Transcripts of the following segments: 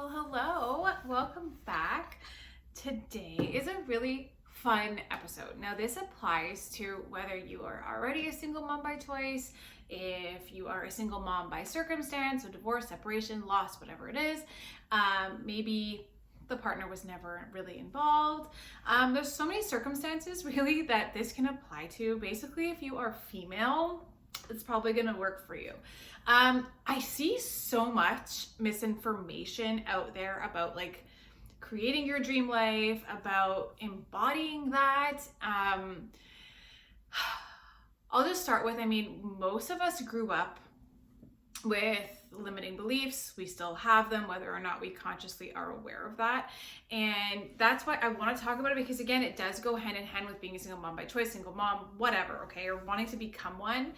Well, hello, welcome back. Today is a really fun episode. Now, this applies to whether you are already a single mom by choice, if you are a single mom by circumstance, so divorce, separation, loss, whatever it is. Maybe the partner was never really involved. There's so many circumstances really that this can apply to. Basically, if you are female, it's probably going to work for you. I see so much misinformation out there about like creating your dream life, about embodying that. I'll just start with, most of us grew up with limiting beliefs. We still have them, whether or not we consciously are aware of that. And that's why I want to talk about it, because again, it does go hand in hand with being a single mom by choice, single mom, whatever, okay, or wanting to become one,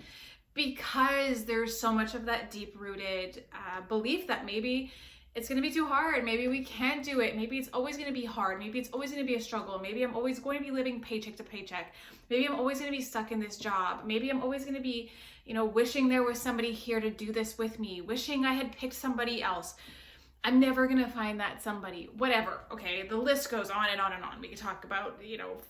because there's so much of that deep-rooted belief that maybe it's going to be too hard. Maybe we can't do it. Maybe it's always going to be hard. Maybe it's always going to be a struggle. Maybe I'm always going to be living paycheck to paycheck. Maybe I'm always going to be stuck in this job. Maybe I'm always going to be, wishing there was somebody here to do this with me, wishing I had picked somebody else. I'm never going to find that somebody, whatever. Okay. The list goes on and on and on. We could talk about,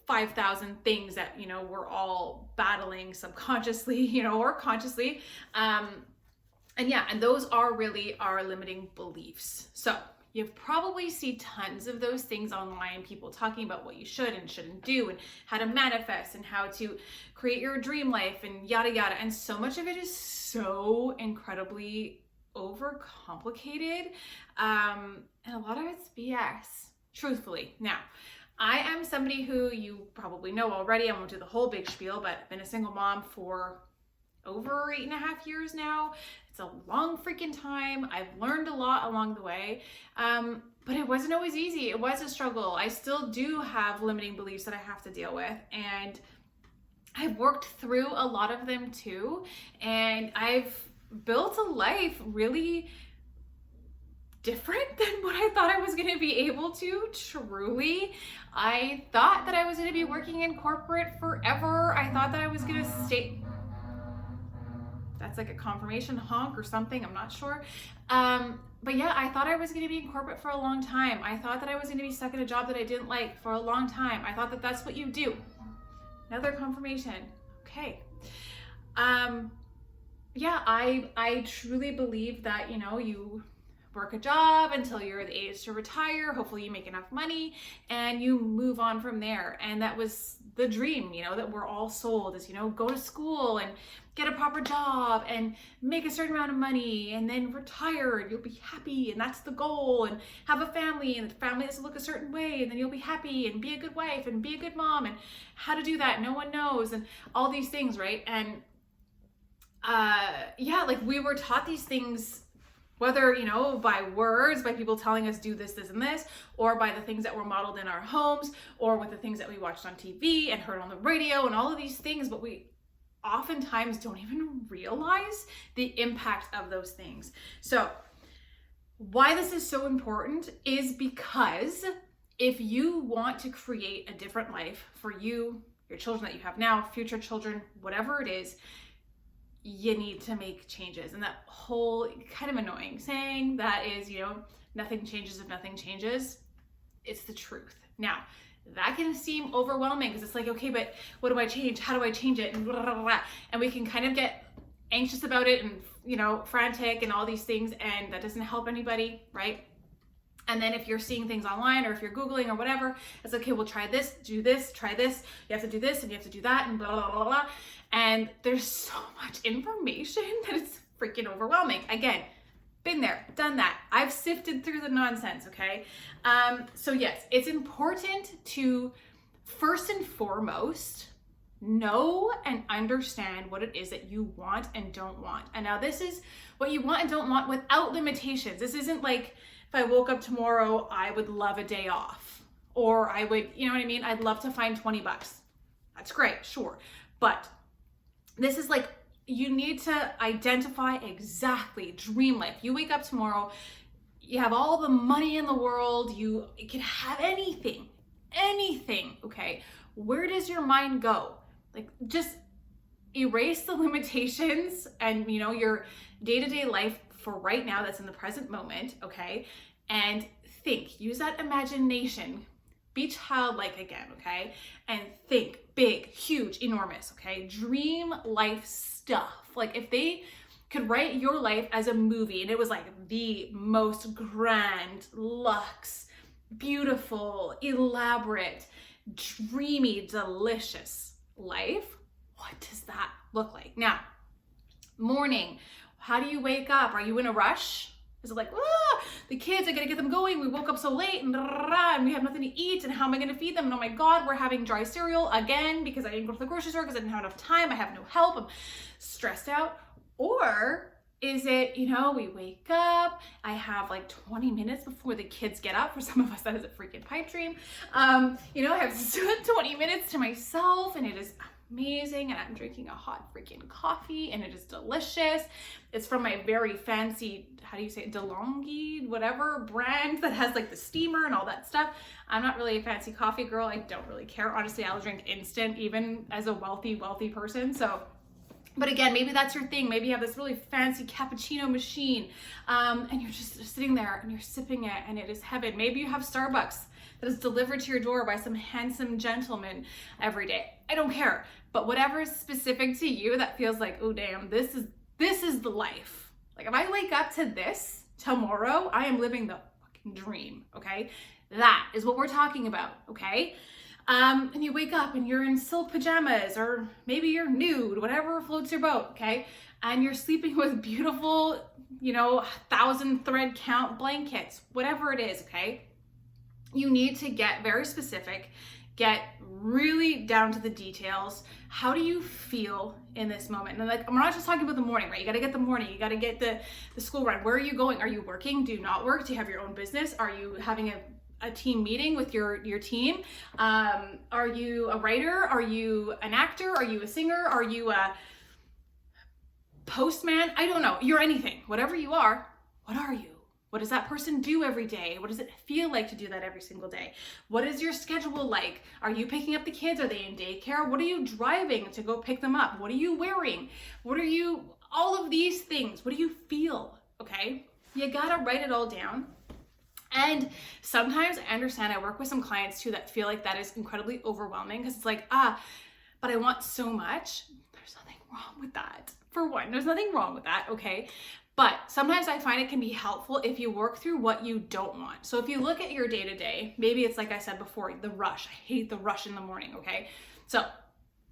5,000 things that, we're all battling subconsciously, or consciously. And those are really our limiting beliefs. So you've probably seen tons of those things online, people talking about what you should and shouldn't do and how to manifest and how to create your dream life and yada, yada. And so much of it is so incredibly overcomplicated. And a lot of it's BS, truthfully. Now, I am somebody who you probably know already. I won't do the whole big spiel, but I've been a single mom for over 8.5 years now. It's a long freaking time. I've learned a lot along the way, but it wasn't always easy. It was a struggle. I still do have limiting beliefs that I have to deal with, and I've worked through a lot of them too, and I've built a life really different than what I thought I was going to be able to. Truly, I thought that I was going to be working in corporate forever. I thought that I was going to stay. That's like a confirmation honk or something, I'm not sure. But yeah, I thought I was going to be in corporate for a long time. I thought that I was going to be stuck in a job that I didn't like for a long time. I thought that that's what you do. Another confirmation. Okay. Yeah, I truly believe that, you work a job until you're the age to retire. Hopefully you make enough money and you move on from there. And that was the dream, that we're all sold is, go to school and get a proper job and make a certain amount of money and then retire and you'll be happy. And that's the goal, and have a family, and the family has to look a certain way, and then you'll be happy and be a good wife and be a good mom, and how to do that no one knows, and all these things, right? And we were taught these things, whether, by words, by people telling us do this, this, and this, or by the things that were modeled in our homes, or with the things that we watched on TV and heard on the radio and all of these things, but we oftentimes don't even realize the impact of those things. So why this is so important is because if you want to create a different life for you, your children that you have now, future children, whatever it is, you need to make changes. And that whole kind of annoying saying that is, nothing changes if nothing changes. It's the truth. Now, that can seem overwhelming because it's like, okay, but what do I change? How do I change it? And blah, blah, blah, blah. And we can kind of get anxious about it and, frantic and all these things, and that doesn't help anybody, right? And then if you're seeing things online or if you're Googling or whatever, it's okay, well, try this, do this, try this. You have to do this and you have to do that and blah, blah, blah, blah. And there's so much information that it's freaking overwhelming. Again, been there, done that. I've sifted through the nonsense, okay? So yes, it's important to first and foremost know and understand what it is that you want and don't want. And now this is what you want and don't want without limitations. This isn't like, if I woke up tomorrow, I would love a day off. Or I would, I'd love to find 20 bucks. That's great, sure. But this is like, you need to identify exactly dream life. You wake up tomorrow, you have all the money in the world, you can have anything, okay? Where does your mind go? Like, just erase the limitations and, your day-to-day life for right now that's in the present moment, okay? and think, use that imagination, be childlike again, okay? And think big, huge, enormous, okay? Dream life stuff. Like if they could write your life as a movie and it was like the most grand, luxe, beautiful, elaborate, dreamy, delicious life, what does that look like? Now, morning, how do you wake up? Are you in a rush? Is it like, the kids, I gotta get them going. We woke up so late and we have nothing to eat. And how am I gonna feed them? And oh my God, we're having dry cereal again because I didn't go to the grocery store because I didn't have enough time. I have no help. I'm stressed out. Or is it, we wake up, I have like 20 minutes before the kids get up. For some of us, that is a freaking pipe dream. I have 20 minutes to myself and it is amazing, and I'm drinking a hot freaking coffee and it is delicious. It's from my very fancy, how do you say it, DeLonghi, whatever brand that has like the steamer and all that stuff. I'm not really a fancy coffee girl. I don't really care. Honestly, I'll drink instant even as a wealthy person. So, but again, maybe that's your thing. Maybe you have this really fancy cappuccino machine and you're just sitting there and you're sipping it and it is heaven. Maybe you have Starbucks that is delivered to your door by some handsome gentleman every day. I don't care. But whatever is specific to you that feels like, oh damn, this is the life. Like if I wake up to this tomorrow, I am living the fucking dream, okay? That is what we're talking about, okay? And you wake up and you're in silk pajamas, or maybe you're nude, whatever floats your boat, okay? And you're sleeping with beautiful, 1,000 thread count blankets, whatever it is, okay? You need to get very specific, get really down to the details. How do you feel in this moment? And like, I'm not just talking about the morning, right? You got to get the morning, you got to get the school run. Where are you going? Are you working? Do you not work? Do you have your own business? Are you having a team meeting with your team? Are you a writer? Are you an actor? Are you a singer? Are you a postman? I don't know. You're anything. Whatever you are, what are you? What does that person do every day? What does it feel like to do that every single day? What is your schedule like? Are you picking up the kids? Are they in daycare? What are you driving to go pick them up? What are you wearing? All of these things, what do you feel? Okay? You gotta write it all down. And sometimes I understand, I work with some clients too that feel like that is incredibly overwhelming because it's like, but I want so much. There's nothing wrong with that. For one, there's nothing wrong with that, okay? But sometimes I find it can be helpful if you work through what you don't want. So if you look at your day-to-day, maybe it's like I said before, the rush. I hate the rush in the morning, okay? So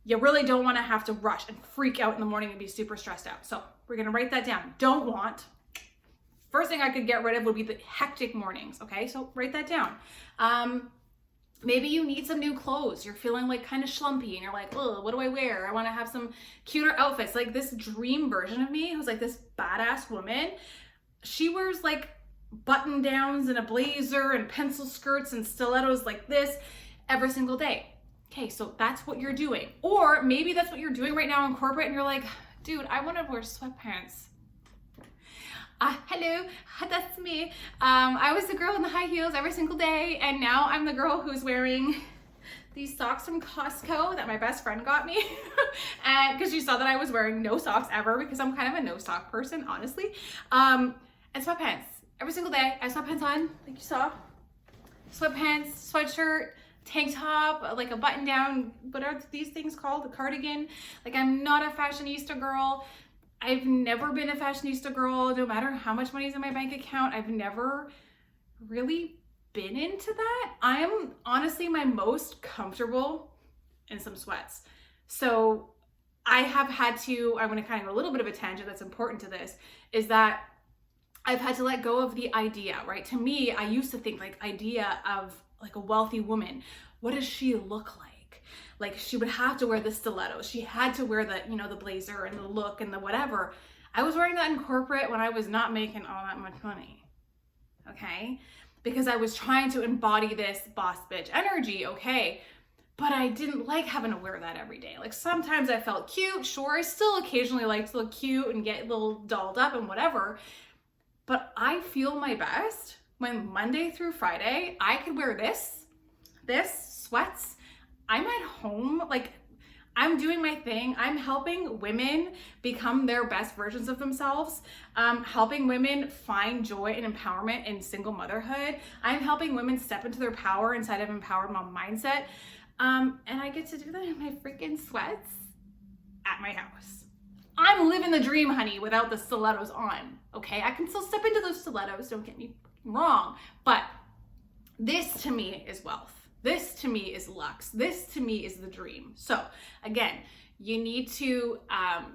you really don't want to have to rush and freak out in the morning and be super stressed out. So we're going to write that down. Don't want. First thing I could get rid of would be the hectic mornings, okay? So write that down. Maybe you need some new clothes. You're feeling like kind of schlumpy and you're like, oh, what do I wear? I want to have some cuter outfits. Like this dream version of me who's like this badass woman. She wears like button downs and a blazer and pencil skirts and stilettos like this every single day. Okay, so that's what you're doing. Or maybe that's what you're doing right now in corporate and you're like, dude, I want to wear sweatpants. Hello, that's me. I was the girl in the high heels every single day, and now I'm the girl who's wearing these socks from Costco that my best friend got me. And because she saw that I was wearing no socks ever, because I'm kind of a no sock person, honestly. And sweatpants every single day. I have sweatpants on, like you saw. Sweatpants, sweatshirt, tank top, like a button down, what are these things called? A cardigan. Like I'm not a fashionista girl. I've never been a fashionista girl, no matter how much money's in my bank account. I've never really been into that. I am honestly my most comfortable in some sweats. So I have had to, I'm going to kind of go a little bit of a tangent that's important to this, is that I've had to let go of the idea, right? To me, I used to think like idea of like a wealthy woman. What does she look like? Like she would have to wear the stilettos. She had to wear the, the blazer and the look and the whatever. I was wearing that in corporate when I was not making all that much money. Okay? Because I was trying to embody this boss bitch energy. Okay. But I didn't like having to wear that every day. Like sometimes I felt cute. Sure. I still occasionally like to look cute and get a little dolled up and whatever. But I feel my best when Monday through Friday, I could wear this sweats. I'm at home, like I'm doing my thing. I'm helping women become their best versions of themselves, helping women find joy and empowerment in single motherhood. I'm helping women step into their power inside of Empowered Mom Mindset. And I get to do that in my freaking sweats at my house. I'm living the dream, honey, without the stilettos on, okay? I can still step into those stilettos, don't get me wrong, but this to me is wealth. This to me is luxe. This to me is the dream. So again, you need to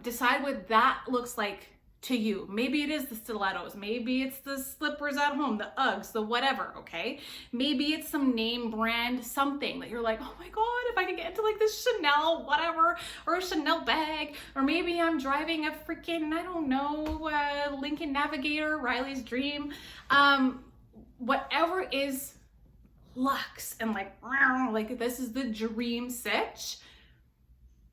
decide what that looks like to you. Maybe it is the stilettos. Maybe it's the slippers at home, the Uggs, the whatever, okay? Maybe it's some name brand something that you're like, oh my God, if I could get into like this Chanel whatever, or a Chanel bag, or maybe I'm driving a freaking, I don't know, Lincoln Navigator, Riley's dream. Whatever is luxe and like this is the dream sitch.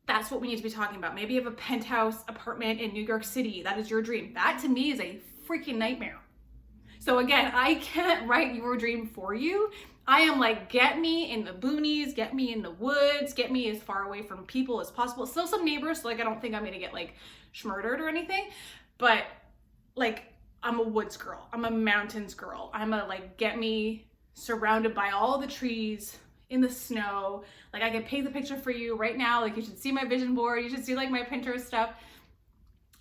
That's what we need to be talking about. Maybe you have a penthouse apartment in New York City. That is your dream. That to me is a freaking nightmare. So again, I can't write your dream for you. I am like, get me in the boonies, get me in the woods, get me as far away from people as possible. Still some neighbors, so like I don't think I'm gonna get like schmurdered or anything, but like I'm a woods girl. I'm a mountains girl. I'm a like, get me surrounded by all the trees in the snow. Like I can paint the picture for you right now. Like you should see my vision board. You should see like my Pinterest stuff.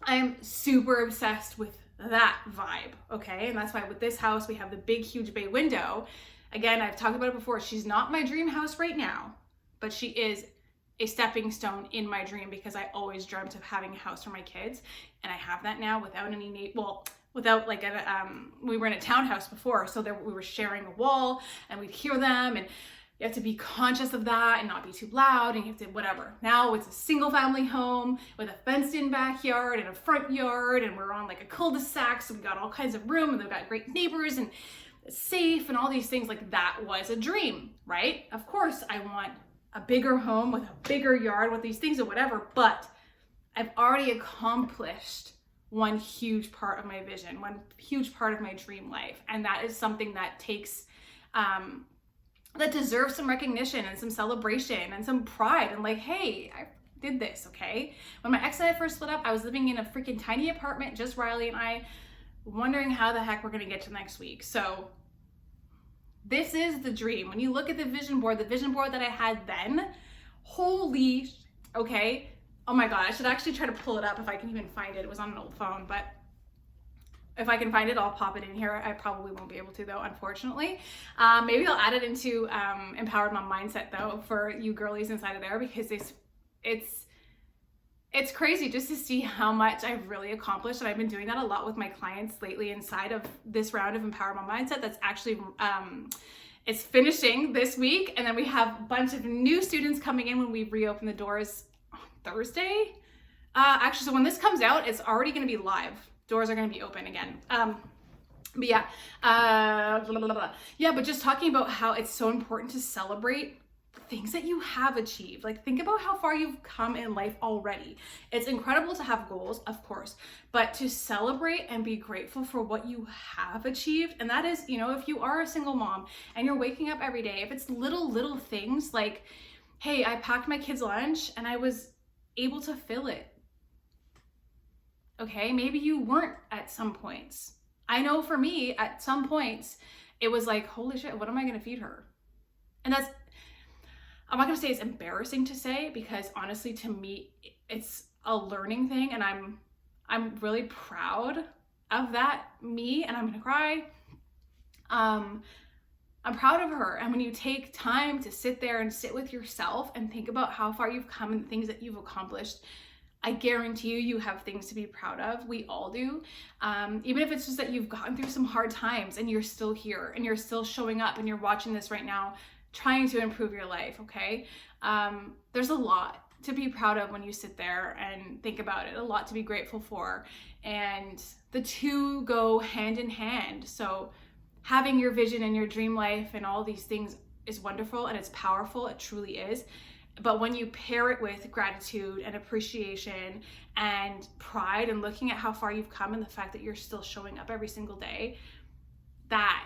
I'm super obsessed with that vibe, okay? And that's why with this house, we have the big, huge bay window. Again, I've talked about it before. She's not my dream house right now, but she is a stepping stone in my dream because I always dreamt of having a house for my kids. And I have that now without any, without like we were in a townhouse before, so we were sharing a wall and we'd hear them, and you have to be conscious of that and not be too loud, and you have to whatever. Now it's a single family home with a fenced in backyard and a front yard, and we're on like a cul-de-sac, so we got all kinds of room and they've got great neighbors and it's safe and all these things. Like that was a dream, right? Of course I want a bigger home with a bigger yard with these things or whatever, but I've already accomplished one huge part of my vision, one huge part of my dream life. And that is something that takes, that deserves some recognition and some celebration and some pride and like, hey, I did this, okay? When my ex and I first split up, I was living in a freaking tiny apartment, just Riley and I, wondering how the heck we're gonna get to next week. So this is the dream. When you look at the vision board that I had then, holy, okay? Oh my God, I should actually try to pull it up if I can even find it. It was on an old phone, but if I can find it, I'll pop it in here. I probably won't be able to though, unfortunately. Maybe I'll add it into Empowered Mom Mindset though for you girlies inside of there, because it's crazy just to see how much I've really accomplished. And I've been doing that a lot with my clients lately inside of this round of Empowered Mom Mindset. That's actually, it's finishing this week. And then we have a bunch of new students coming in when we reopen the doors Thursday. Actually, so when this comes out, it's already going to be live. Doors are going to be open again. But yeah, yeah, but just talking about how it's so important to celebrate things that you have achieved. Like think about how far you've come in life already. It's incredible to have goals, of course, but to celebrate and be grateful for what you have achieved. And that is, you know, if you are a single mom and you're waking up every day, if it's little things like, hey, I packed my kids' lunch and I was able to fill it. Okay, maybe you weren't at some points. I know for me, at some points, it was like, holy shit, what am I gonna feed her? And that's, I'm not gonna say it's embarrassing to say, because honestly, to me, it's a learning thing, and I'm really proud of that, me, and I'm gonna cry. I'm proud of her. And when you take time to sit there and sit with yourself and think about how far you've come and the things that you've accomplished, I guarantee you have things to be proud of. We all do. Even if it's just that you've gotten through some hard times and you're still here and you're still showing up and you're watching this right now, trying to improve your life, okay? There's a lot to be proud of when you sit there and think about it, a lot to be grateful for. And the two go hand in hand. So having your vision and your dream life and all these things is wonderful and it's powerful, it truly is. But when you pair it with gratitude and appreciation and pride and looking at how far you've come and the fact that you're still showing up every single day, that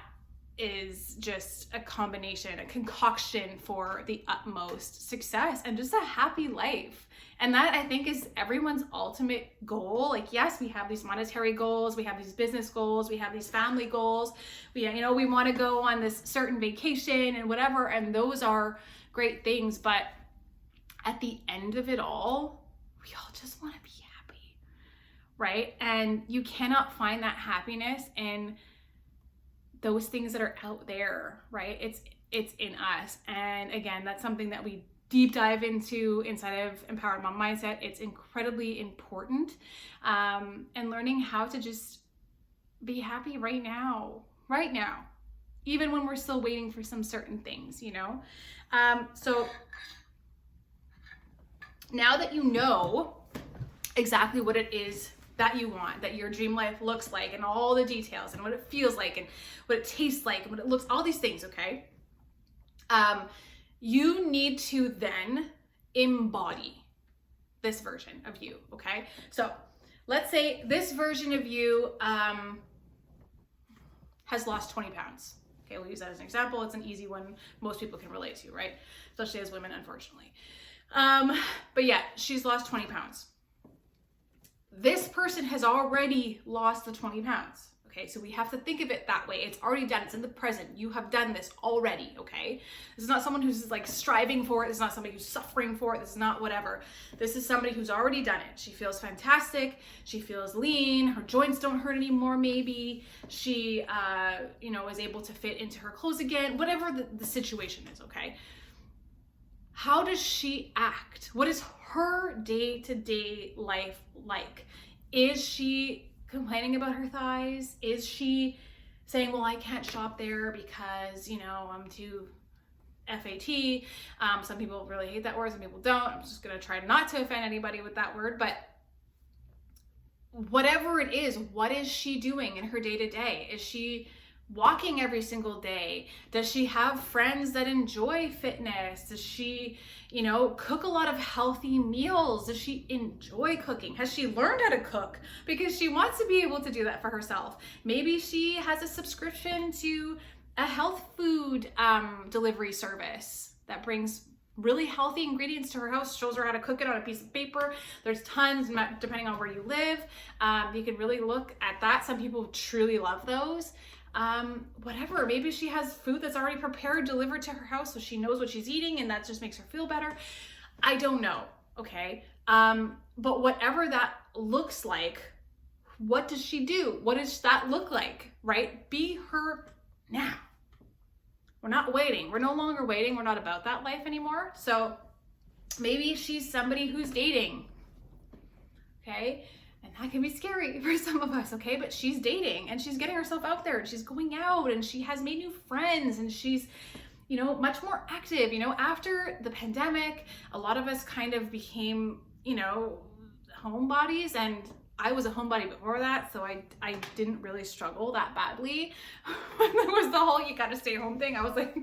is just a combination, a concoction for the utmost success and just a happy life. And that, I think, is everyone's ultimate goal. Like, yes, we have these monetary goals, we have these business goals, we have these family goals. We want to go on this certain vacation and whatever, and those are great things. But at the end of it all, we all just want to be happy, right? And you cannot find that happiness in those things that are out there, right? It's in us. And again, that's something that we deep dive into inside of Empowered Mom Mindset. It's incredibly important. And learning how to just be happy right now, even when we're still waiting for some certain things, So now that you know exactly what it is that you want, that your dream life looks like, and all the details, and what it feels like, and what it tastes like, and what it looks, all these things, okay? You need to then embody this version of you, okay? So let's say this version of you has lost 20 pounds. Okay, we'll use that as an example. It's an easy one most people can relate to, right? Especially as women, unfortunately. But yeah, she's lost 20 pounds. This person has already lost the 20 pounds. Okay, so we have to think of it that way. It's already done. It's in the present. You have done this already, okay? This is not someone who's like striving for it. This is not somebody who's suffering for it. This is not whatever. This is somebody who's already done it. She feels fantastic. She feels lean. Her joints don't hurt anymore, maybe. She, is able to fit into her clothes again. Whatever the situation is, okay? How does she act? What is her day-to-day life like? Is she complaining about her thighs? Is she saying, well, I can't shop there because, I'm too FAT? Some people really hate that word, some people don't. I'm just going to try not to offend anybody with that word, but whatever it is, what is she doing in her day-to-day? Is she walking every single day? Does she have friends that enjoy fitness? Does she, cook a lot of healthy meals? Does she enjoy cooking? Has she learned how to cook because she wants to be able to do that for herself? Maybe she has a subscription to a health food delivery service that brings really healthy ingredients to her house, shows her how to cook it on a piece of paper. There's tons, depending on where you live. You can really look at that. Some people truly love those. Whatever, maybe she has food that's already prepared, delivered to her house, so she knows what she's eating and that just makes her feel better. I don't know, okay? But whatever that looks like, what does she do? What does that look like, right? Be her now. We're not waiting. We're no longer waiting. We're not about that life anymore. So maybe she's somebody who's dating, okay? And that can be scary for some of us, okay? But she's dating and she's getting herself out there and she's going out and she has made new friends and she's, much more active. After the pandemic, a lot of us kind of became, homebodies, and I was a homebody before that, so I didn't really struggle that badly. When there was the whole you gotta stay home thing, I was like,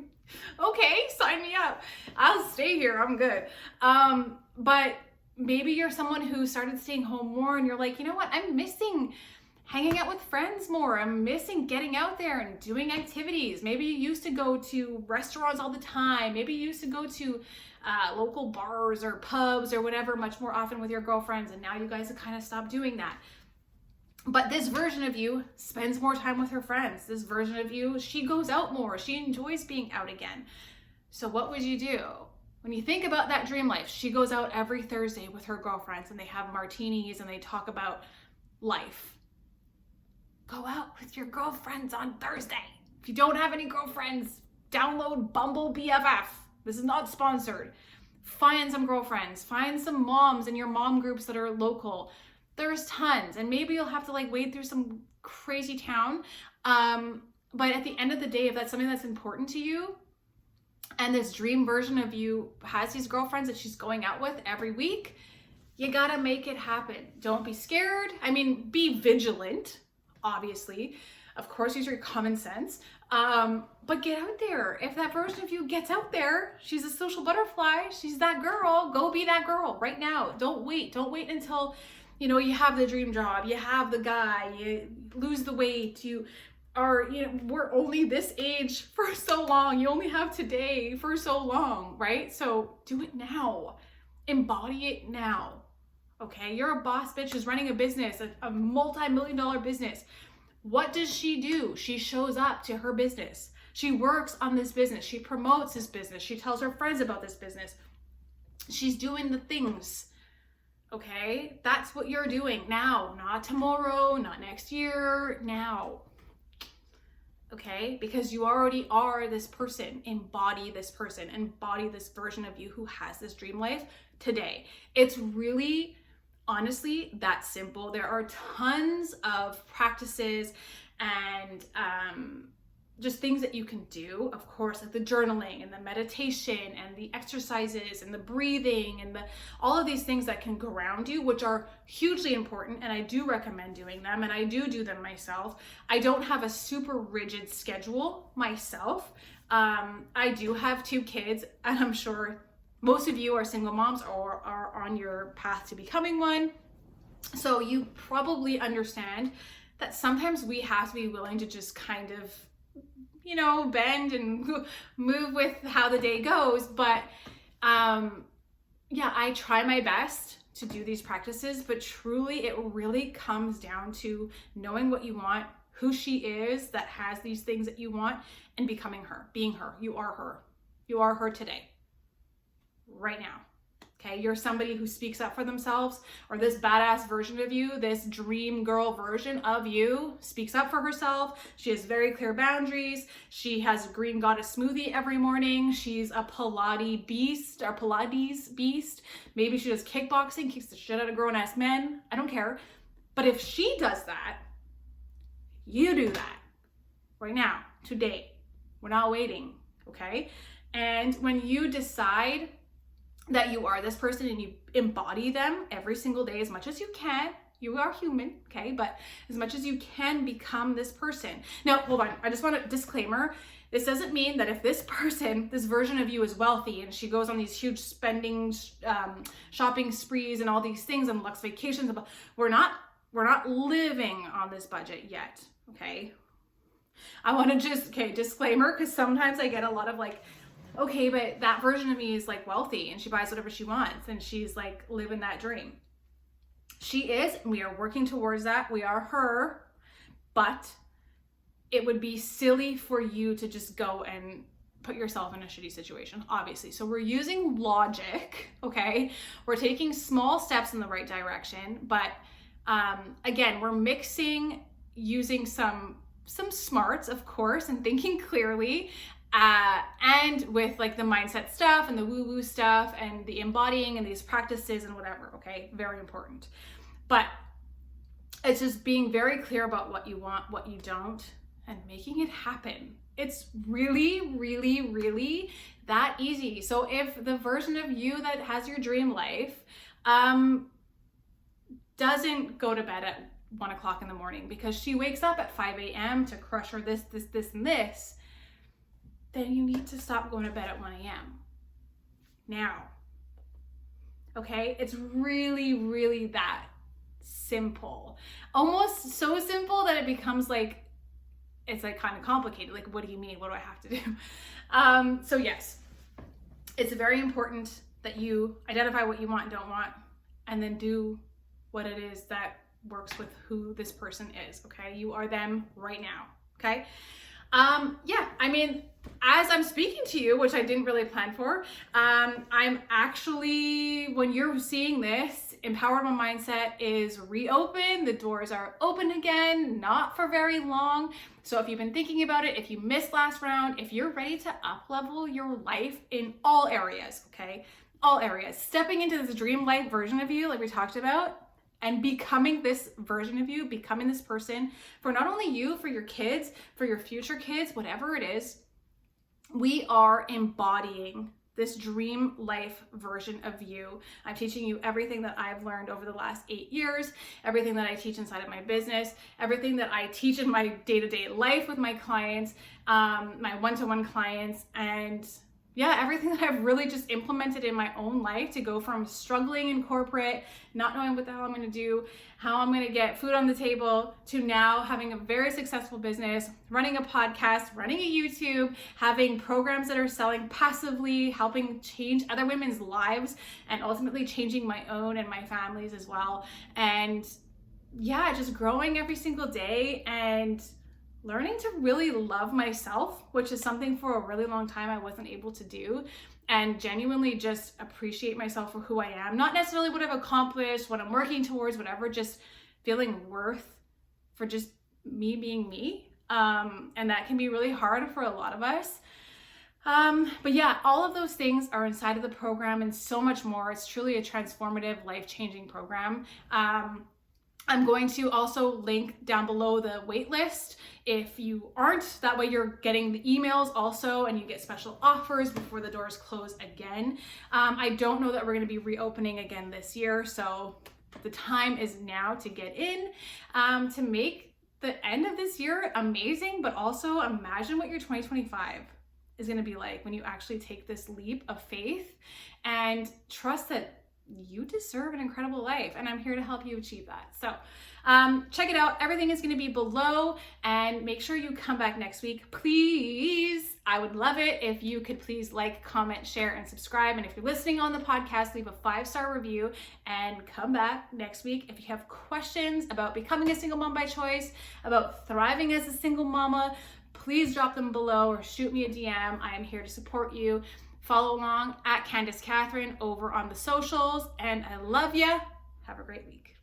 okay, sign me up. I'll stay here, I'm good. But maybe you're someone who started staying home more and you're like, you know what, I'm missing hanging out with friends more. I'm missing getting out there and doing activities. Maybe you used to go to restaurants all the time. Maybe you used to go to local bars or pubs or whatever much more often with your girlfriends, and now you guys have kind of stopped doing that. But this version of you spends more time with her friends. This version of you, she goes out more. She enjoys being out again. So what would you do? When you think about that dream life, she goes out every Thursday with her girlfriends and they have martinis and they talk about life. Go out with your girlfriends on Thursday. If you don't have any girlfriends, download Bumble BFF. This is not sponsored. Find some girlfriends. Find some moms in your mom groups that are local. There's tons. And maybe you'll have to wade through some crazy town. But at the end of the day, if that's something that's important to you, and this dream version of you has these girlfriends that she's going out with every week, you gotta make it happen. Don't be scared. Be vigilant, obviously. Of course, use your common sense. But get out there. If that version of you gets out there, she's a social butterfly. She's that girl. Go be that girl right now. Don't wait. Don't wait until, you have the dream job. You have the guy. You lose the weight. You are, we're only this age for so long. You only have today for so long, right? So do it now. Embody it now. Okay, you're a boss bitch who's running a business, a multi-million-dollar business. What does she do? She shows up to her business. She works on this business. She promotes this business. She tells her friends about this business. She's doing the things. Okay, that's what you're doing now, not tomorrow, not next year, now. Okay, because you already are this person. Embody this person, embody this version of you who has this dream life today. It's really, honestly, that simple. There are tons of practices and just things that you can do, of course, like the journaling and the meditation and the exercises and the breathing and all of these things that can ground you, which are hugely important. And I do recommend doing them, and I do them myself. I don't have a super rigid schedule myself. I do have 2 kids, and I'm sure most of you are single moms or are on your path to becoming one. So you probably understand that sometimes we have to be willing to just kind of, bend and move with how the day goes. But I try my best to do these practices, but truly it really comes down to knowing what you want, who she is that has these things that you want, and becoming her, being her. You are her. You are her today, right now. Okay, you're somebody who speaks up for themselves, or this badass version of you, this dream girl version of you speaks up for herself. She has very clear boundaries. She has a green goddess smoothie every morning. She's a Pilates beast. Maybe she does kickboxing, kicks the shit out of grown-ass men. I don't care. But if she does that, you do that right now, today. We're not waiting, okay? And when you decide that you are this person and you embody them every single day as much as you can. You are human, okay? But as much as you can become this person. Now, hold on. I just want a disclaimer. This doesn't mean that if this person, this version of you is wealthy and she goes on these huge spending, shopping sprees and all these things and luxe vacations, we're not living on this budget yet, okay? I want to just, disclaimer, because sometimes I get a lot of okay, but that version of me is wealthy and she buys whatever she wants and she's living that dream. She is, and we are working towards that. We are her, but it would be silly for you to just go and put yourself in a shitty situation, obviously. So we're using logic, okay? We're taking small steps in the right direction, but again, we're mixing using some smarts, of course, and thinking clearly, and with the mindset stuff and the woo-woo stuff and the embodying and these practices and whatever, okay? Very important. But it's just being very clear about what you want, what you don't, and making it happen. It's really, really, really that easy. So if the version of you that has your dream life doesn't go to bed at 1 o'clock in the morning because she wakes up at 5 a.m. to crush her this, and this, then you need to stop going to bed at 1 a.m. now. Okay? It's really, really that simple. Almost so simple that it becomes it's kind of complicated. What do you mean? What do I have to do? So yes, it's very important that you identify what you want and don't want, and then do what it is that works with who this person is, okay? You are them right now, okay? As I'm speaking to you, which I didn't really plan for, I'm actually, when you're seeing this, Empowered My Mindset is reopened. The doors are open again, not for very long. So if you've been thinking about it, if you missed last round, if you're ready to up-level your life in all areas, okay? All areas. Stepping into this dream life version of you, like we talked about, and becoming this version of you, becoming this person for not only you, for your kids, for your future kids, whatever it is, we are embodying this dream life version of you. I'm teaching you everything that I've learned over the last 8 years, everything that I teach inside of my business, everything that I teach in my day-to-day life with my clients, my one-to-one clients, and everything that I've really just implemented in my own life to go from struggling in corporate, not knowing what the hell I'm going to do, how I'm going to get food on the table, to now having a very successful business, running a podcast, running a YouTube, having programs that are selling passively, helping change other women's lives, and ultimately changing my own and my family's as well. And yeah, just growing every single day and learning to really love myself, which is something for a really long time I wasn't able to do, and genuinely just appreciate myself for who I am. Not necessarily what I've accomplished, what I'm working towards, whatever, just feeling worth for just me being me. And that can be really hard for a lot of us. But yeah, all of those things are inside of the program and so much more. It's truly a transformative, life-changing program. I'm going to also link down below the wait list if you aren't. That way you're getting the emails also, and you get special offers before the doors close again. I don't know that we're going to be reopening again this year, so the time is now to get in, to make the end of this year amazing, but also imagine what your 2025 is going to be like when you actually take this leap of faith and trust that you deserve an incredible life, and I'm here to help you achieve that. So check it out. Everything is going to be below, and make sure you come back next week, please. I would love it if you could please like, comment, share, and subscribe. And if you're listening on the podcast, leave a 5-star review and come back next week. If you have questions about becoming a single mom by choice, about thriving as a single mama, please drop them below or shoot me a DM. I am here to support you. Follow along at Candace Catherine over on the socials, and I love you. Have a great week.